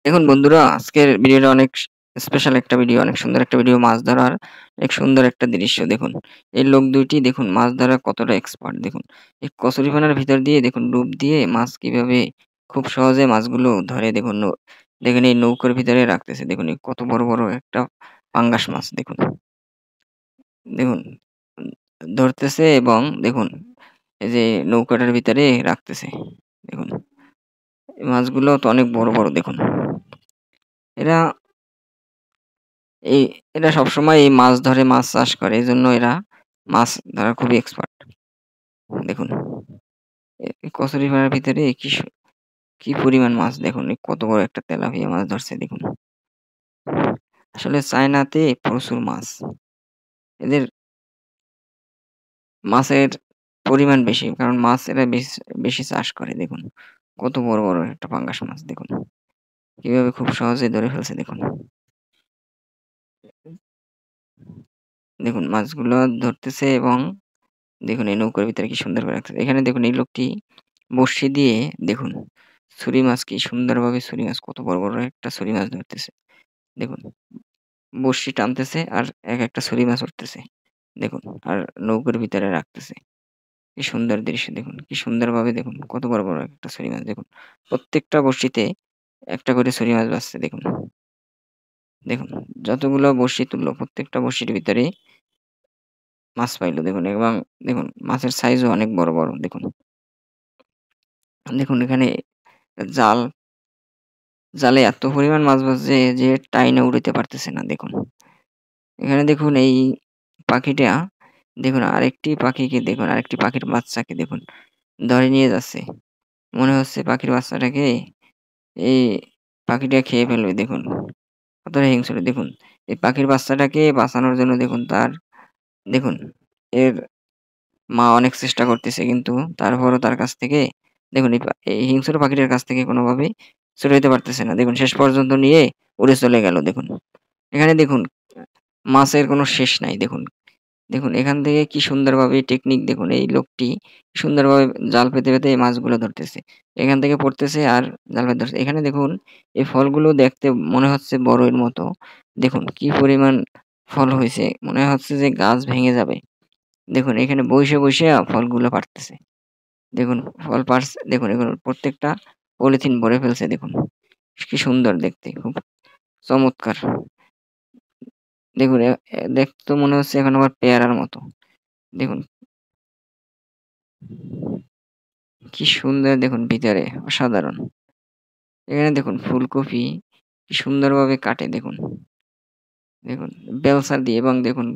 দেখুন বন্ধুরা, আজকের ভিডিওটা অনেক স্পেশাল একটা ভিডিও, অনেক সুন্দর একটা ভিডিও, মাছ ধরার অনেক সুন্দর একটা দৃশ্য দেখুন। এই লোক ২ টি দেখুন মাছ ধরায় কতটা এক্সপার্ট দেখুন। এই কচুরিপানার ভিতর দিয়ে দেখুন ডুব দিয়ে মাছ কিভাবে খুব সহজে মাছগুলো ধরে দেখুন। দেখুন এই নৌকার ভিতরে রাখতেছে। দেখুন এই কত বড়, বড় একটা পাঙ্গাস মাছ দেখুন। দেখুন উম ধরতেছে এবং দেখুন এই যে নৌকাটার ভিতরে রাখতেছে। দেখুন এই মাছগুলো তো অনেক বড়, বড় দেখুন। এরা এই এরা সবসময় এই মাছ ধরে, মাছ চাষ করে। এজন্য এরা মাছ ধরা খুবই এক্সপার্ট। দেখুন এই কচুরিপানার ভিতরে কি পরিমাণ মাছ দেখুন। এই কত বড় একটা তেলাপিয়া মাছ ধরছে দেখুন। আসলে চায়নাতে প্রচুর মাছ। এদের মাছের পরিমাণ বেশি। কারণ মাছ এরা বেশি চাষ করে দেখুন। কত বড়, বড় একটা পাঙ্গাস মাছ দেখুন। কিভাবে খুব সহজেই ধরে ফেলছে দেখুন। দেখুন মাছগুলো ধরতেছে এবং দেখুন এই নৌকার ভিতরে কি সুন্দর করে রাখতেছে। এখানে দেখুন এই লোকটি বড়শি দিয়ে দেখুন ছুরি মাছ কি সুন্দরভাবে ছুরি মাছ কত বড়, বড় একটা ছুরি মাছ ধরতেছে। দেখুন বড়শি টানতেছে আর একটা ছুরি মাছ উঠতেছে। দেখুন আর নৌকার ভিতরে রাখতেছে। কি সুন্দর দৃশ্য দেখুন। কি সুন্দরভাবে দেখুন কত বড়, বড় একটা ছুরি মাছ দেখুন। প্রত্যেকটা বড়শিতে একটা করে ছুরি মাছ বাজছে দেখুন। দেখুন যতগুলো বড়শি তুললো প্রত্যেকটা বড়শির ভিতরে মাছ পাইলো দেখুন এবং দেখুন মাছের সাইজও অনেক বড়, বড় দেখুন। দেখুন এখানে জাল জালে এত পরিমাণ মাছ বাজছে যে টাইনা উঠাইতে পারতেছে না দেখুন। এখানে দেখুন এই পাখিটা দেখুন আরেকটি পাখির বাচ্চাকে দেখুন ধরে নিয়ে যাচ্ছে। মনে হচ্ছে পাখির বাচ্চাটাকে এই পাখিটা খেয়ে ফেলবে দেখুন। কতটা হিংস্র দেখুন। এই পাখির বাচ্চাটাকে বাঁচানোর জন্য দেখুন দেখুন এর মা অনেক চেষ্টা করতেছে কিন্তু তারপরও তার কাছ থেকে দেখুন এই হিংস্র পাখিটার কাছ থেকে কোনোভাবেই ছুটাইতে পারতেছে না। দেখুন শেষ পর্যন্ত নিয়ে উড়ে চলে গেল দেখুন। এখানে দেখুন মাছের কোনো শেষ নাই দেখুন। দেখুন এখান থেকে কি সুন্দরভাবে টেকনিক দেখুন এই লোকটি সুন্দরভাবে জাল পেতে, পেতে এই মাছগুলো ধরতেছে। এখান থেকে পড়তেছে আর জাল পেতে ধরছে। এখানে দেখুন এই ফলগুলো দেখতে মনে হচ্ছে বড়ইর মতো। দেখুন কি পরিমাণ ফল হইছে। মনে হচ্ছে যে গাছ ভেঙে যাবে। দেখুন এখানে বইসা, বইসা ফলগুলো পাড়তেছে। দেখুন ফল পাড়ছে দেখুন এগুলো প্রত্যেকটা পলিথিন ভরে ফেলছে দেখুন। কি সুন্দর দেখতে খুব চমৎকার। দেখুন দেখতে তো মনে হচ্ছে এখন আবার পেয়ারার মতো। দেখুন কি সুন্দর দেখুন ভিতরে অসাধারণ। এখানে দেখুন ফুলকপি কি সুন্দরভাবে কাটে দেখুন। দেখুন বেলচা দিয়ে এবং দেখুন